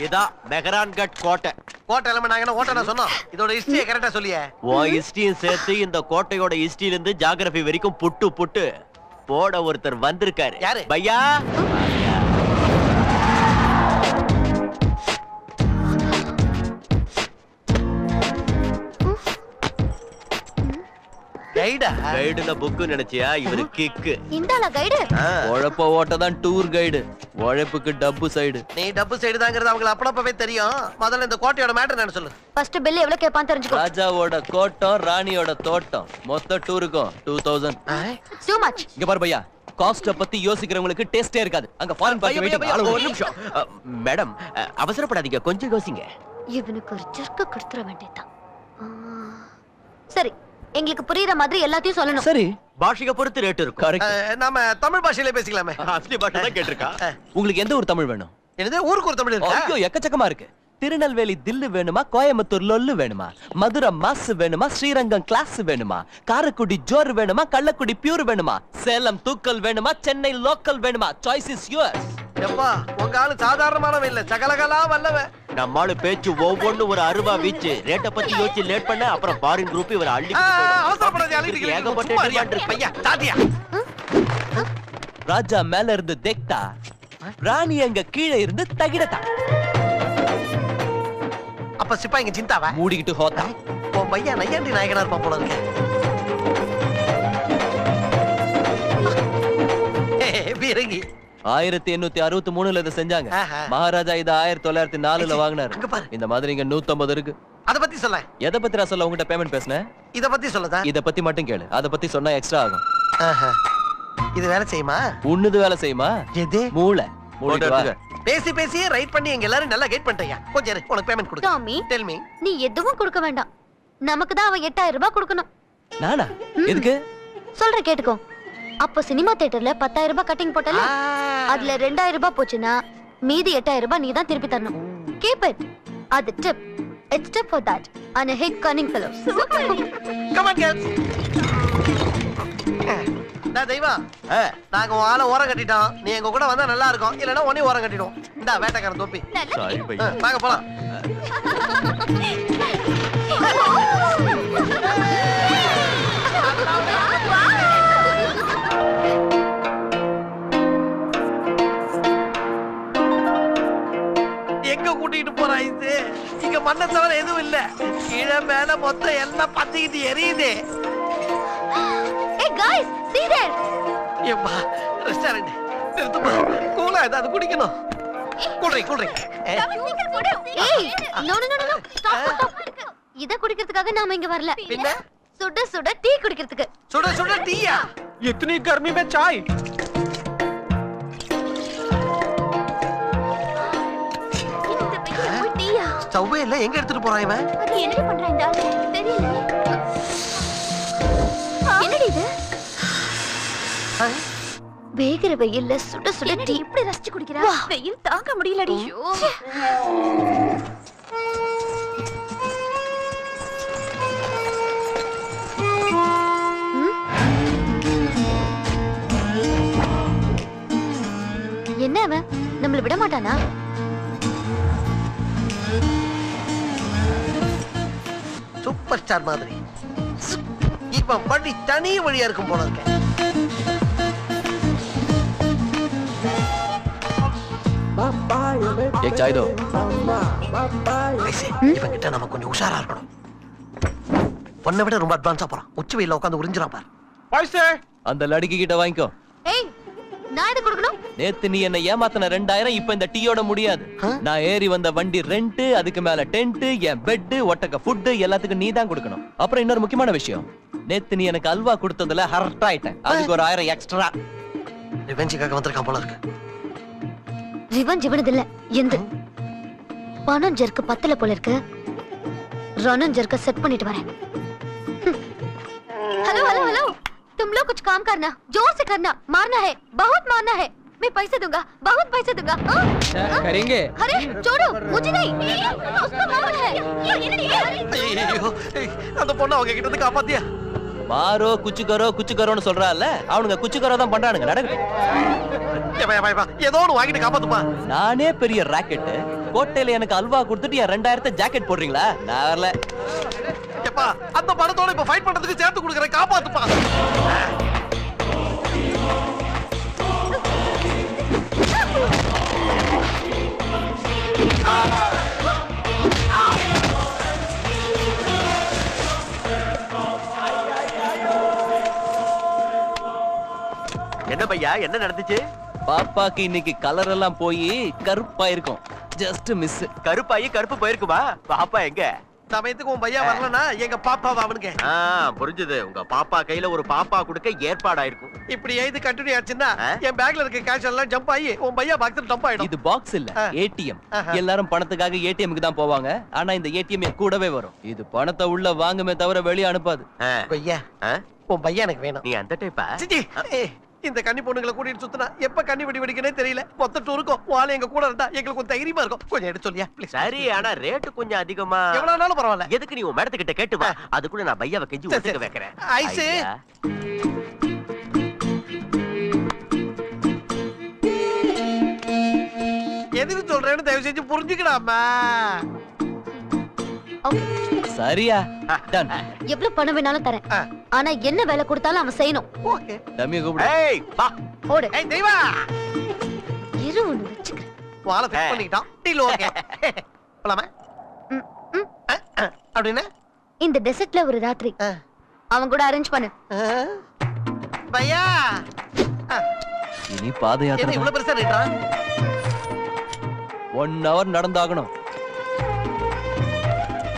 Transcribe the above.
இதான் மெஹரான்கட் கோட்டை. கோட்டை எல்லாம் நாங்க ஓட்டை சொன்னோம். இதோட ஹிஸ்டரியை கரெக்டா சொல்லியே. உன் ஹிஸ்டரியும் சேர்த்து இந்த கோட்டையோட ஹிஸ்டரியில இருந்து ஜியோகிராஃபி வரைக்கும் புட்டு புட்டு போட ஒருத்தர் வந்திருக்காரு. யாரு? பையா. கைடுல புக்கு நினைச்சியா? இவரு கிக்கு. இந்தால கைடு. உழைப்ப ஓட்டதான் டூர் கைடு. உழைப்புக்கு டப்பு சைடு. நீ டப்பு சைடு தாங்கிறது அவங்களுக்கு அப்பளப்பவே தெரியும். முதல்ல இந்த கோட்டையோட மேட்டர் என்ன சொல்லு. ஃபர்ஸ்ட் பில் எவ்வளவு கேப்பான் தெரிஞ்சுக்கோ. ராஜாவோட கோட்டம், ராணியோட தோட்டம், மொத்த டூருக்கும் 2000. Too much. இங்க பாரு பையா, காஸ்ட பத்தி யோசிக்கிறவங்களுக்கு டேஸ்டே இருக்காது. அங்க ஃபாரின் பார்ட்டி வெயிட்டிங். ஒரு நிமிஷம் மேடம், அவசரப்படாதீங்க, கொஞ்சம் யோசிங்க. இவனுக்கு ஒரு ஜர்க்க கொடுத்துற வேண்டியதான். சரி, எங்களுக்கு புரியுற மாதிரி எல்லாத்தையும் சொல்லணும். சரி, பாஷையை பொறுத்து ரேட் இருக்கும். கரெக்ட். நாம தமிழ் பாஷையில பேசிக்கலாமே. அஸ்லி பாஷை தான் கேட்டிருக்கா. உங்களுக்கு எந்த ஒரு தமிழ் வேணும்? என்னது ஊருக்கு ஒரு தமிழ் இருக்கா? ஐயோ, எக்கச்சக்கமா இருக்கு. திருநெல்வேலி தில்லு வேணுமா, கோயம்புத்தூர் லொல்லு வேணுமா, மதுரை மாஸ் வேணுமா, ஸ்ரீரங்கம் கிளாஸ் வேணுமா, காரைக்குடி ஜோர் வேணுமா, கள்ளக்குடி பியூர் வேணுமா, சேலம் தூக்கல் வேணுமா, சென்னை லோக்கல் வேணுமா? Choice is yours. எப்பா உங்க ஆளு சாதாரணமானவன் இல்ல, சகலகலா வல்லவன். நம்மால பேச்சு ஒவ்வொன்னு ஒரு அருவா வீச்சு. ரேட்ட பத்தி யோசிச்சு லேட் பண்ண அப்புறம் ஃபாரின் குரூப் இவர அள்ளி அவசரப்படாதே, அள்ளிட்டு ஏகப்பட்ட பையா சாதியா. ராஜா மேல இருந்து தேக்தா, ராணி அங்க கீழே இருந்து தகிடதா. அப்ப சிப்பாய்ங்க சிந்தாவா மூடிக்கிட்டு ஹோத்தா. உன் பையன் நையாண்டி நாயகனா இருப்பான் போல இருக்கு. பீரங்கி 1863 இத செஞ்சாங்க. மகாராஜா இத 1904 வாங்கினாரு. இந்த மாதிரி இங்க 150 இருக்கு. அத பத்தி சொல்ல. எதை பத்தி நான் சொல்ல உங்ககிட்ட பேமெண்ட் பேசுனேன்? இத பத்தி சொல்லதா? இத பத்தி மட்டும் கேளு. அத பத்தி சொன்னா எக்ஸ்ட்ரா ஆகும். இது வேலை செய்யுமா? உன்னது வேலை செய்யுமா? எது? மூளை. பேசி பேசி ரைட் பண்ணி எங்க எல்லாரும் நல்லா கைட் பண்ணிட்டயா. கொஞ்சம் இரு, உனக்கு பேமெண்ட் கொடு. Tommy, tell me. நீ எதுவும் கொடுக்க வேண்டாம். நமக்கு தான் அவன் 8000 ரூபாய் கொடுக்கணும். நானா? எதுக்கு? சொல்ற கேட்டுக்கோ. அப்ப சினிமா தியேட்டர்ல 10000 ரூபாய் கட்டிங் போட்டல, அதுல 2000 ரூபாய் போச்சுனா மீதி 8000 ரூபாய் நீ தான் திருப்பி தரணும். Keep it. அது tip. It's tip for that. And a hit cunning fellows. Come on girls. டா தெய்வா, நாங்க ஆள ஓரம் கட்டிட்டோம். நீ எங்க கூட வந்தா நல்லா இருக்கும். இல்லனா ஒண்ணே ஓரம் கட்டிடுவோம். இந்தா வேட்டக்காரன் தொப்பி. சாரி பையா. வாங்க போலாம். எங்க கூட்டிட்டு போறா இது? இங்க மண்ணை தவிர எதுவும் இல்ல. கீழே மேல மொத்தம் எல்லாம் பத்திக்கிட்டு எரியுது. Hey guys, see there. ஏப்பா, ரெஸ்டாரண்ட் நிறுத்துப்பா. கூலா ஏதாவது குடிக்கணும். கூல்ட்ரிங்க். ஏய், no. Stop. இத குடிக்கிறதுக்காக நாம இங்க வரல. பின்ன சுட சுட டீ குடிக்கிறதுக்கு. சுட டீயா? इतनी गर्मी में चाय? டீயா? ஸ்டவ்வே இல்ல, எங்க எடுத்துட்டு போறான் இவன்? அது என்ன பண்றான் இந்த ஆளு? தெரியல. என்னடி இது? வேகிற வெயில்ல சுட சுட டீ இப்படி ரசிச்சு குடிக்கிறா? வெயில் தாங்க முடியலடி. என்ன அவன் நம்மள விட மாட்டானா? சூப்பர் ஸ்டார் மாதிரி. இவன் பண்ணி தனி வழியா இருக்கும் போல இருக்க. एक चाय दो. இவன் கிட்ட நம்ம கொஞ்சம் உஷாரா இருக்கணும். பொண்ணை விட ரொம்ப அட்வான்ஸா போறான். உச்சி வெயில உட்காந்து உறிஞ்சிரான் பாரு. पैसे அந்த லடிக்கு கிட்ட வாங்கிக்கோ. ஏய், நான் எது கொடுக்கணும்? நேத்து நீ என்ன ஏமாத்தன 2000 இப்ப இந்த டீயோட முடியாது. நான் ஏறி வந்த வண்டி ரெண்ட், அதுக்கு மேல டென்ட், என் பெட், ஒட்டக்க ஃபுட் எல்லாத்துக்கும் நீ தான் கொடுக்கணும். அப்புறம் இன்னொரு முக்கியமான விஷயம், நேத்து நீ எனக்கு அல்வா கொடுத்ததுல ஹர்ட் ஆயிட்டேன். அதுக்கு ஒரு 1000 எக்ஸ்ட்ரா. ரிவெஞ்சுக்காக வந்திருக்கான் போல இருக்கு. ரிவெஞ்ச் இவனது இல்ல, எந்த பணம் ஜர்க்கு பத்தல போல இருக்கு. ரணன் ஜர்க்க செட் பண்ணிட்டு வரேன். हेलो तुम लोग कुछ काम करना, जोर से करना, मारना है, बहुत मारना है. मैं पैसे दूंगा, बहुत पैसे दूंगा. करेंगे. अरे छोड़ो, मुझे नहीं, उसको मारना है. ஐயோ, அந்த பொண்ணை அவங்க கிட்ட இருந்து காப்பாத்தியா? மாரோ குச்சு கரோன்னு சொல்றான்ல, அவனுங்க குச்சு கரோ தான் பண்றானுங்க. நடக்குது. ஏதோ ஒன்று வாங்கிட்டு காப்பாத்துமா. நானே பெரிய ராக்கெட், கோட்டையில எனக்கு அல்வா கொடுத்துட்டு என் 2000 ஜாக்கெட் போடுறீங்களா? நான் வரல. எப்பா அந்த பணத்தோட இப்ப ஃபைட் பண்றதுக்கு சேர்த்து கொடுக்குறேன், காப்பாத்துப்பா. என்ன பையா, என்ன நடந்துச்சு? பாப்பாக்கு இன்னைக்கு கலர் எல்லாம் போய் கருப்பா இருக்கும். Just miss. கருப்பாயி கருப்பு போயிருக்குமா? பாப்பா எங்க? சமயத்துக்கு உன் பையன் வரலனா எங்க பாப்பாவா அவனுக்கு? புரிஞ்சது. உங்க பாப்பா கையில ஒரு பாப்பா கொடுக்க ஏற்பாடாயிருக்கும். இப்படி எழுதி கண்டினியூ ஆச்சுன்னா என் பேக்ல இருக்க கேஷ் எல்லாம் ஜம்ப் ஆகி உன் பையன் பாக்ஸ்ல டம்ப் ஆயிடும். இது பாக்ஸ் இல்ல, ஏடிஎம். எல்லாரும் பணத்துக்காக ஏடிஎம்க்கு தான் போவாங்க. ஆனா இந்த ஏடிஎம் என் கூடவே வரும். இது பணத்தை உள்ள வாங்குமே தவிர வெளிய அனுப்பாது. பையா உன் பையன் எனக்கு வேணும். நீ அந்த டைப்பா? இந்த கன்னி பொண்ணுங்களை கூட்டிட்டு சுத்தினா எப்ப கண்ணி வெடி வெடிக்கனே தெரியல. மொத்த டூருக்கும் வாழை எங்க கூட இருந்தா எங்களுக்கு கொஞ்சம் தைரியமா இருக்கும். கொஞ்சம் எடுத்து சொல்லியா ப்ளீஸ்? சரி, ஆனா ரேட்டு கொஞ்சம் அதிகமா. எவ்வளவுனாலும் பரவாயில்ல. எதுக்கு நீ உன் மேடத்துக்கிட்ட கேட்டு வா. அதுக்குள்ள நான் பையாவை கெஞ்சி ஒத்துக்க வைக்கிறேன். ஐசு எதுக்கு சொல்றேன்னு தயவு செஞ்சு புரிஞ்சுக்கலாமா? சரியா? டன். எவ்வளவு பணம் வேணாலும் தரேன். ஆனா என்ன வேலை கொடுத்தாலும் அவன் செய்யணும். ஓகே. டம்மியை கூப்பிடு. ஏய் வா. ஓடு. ஏய் தெய்வா. இரு ஒண்ணு வச்சுக்கிறேன். வாளை ஃபிக்ஸ் பண்ணிட்டோம். Deal okay. போலாமா? அப்படின்னா இந்த டெசர்ட்ல ஒரு ராத்திரி அவன் கூட அரேஞ்ச் பண்ணு. பையா இனி பாத என்ன யாத்திரை இவ்வளவு பெருசா ரேட்டா? 1 hour நடந்தாகணும்.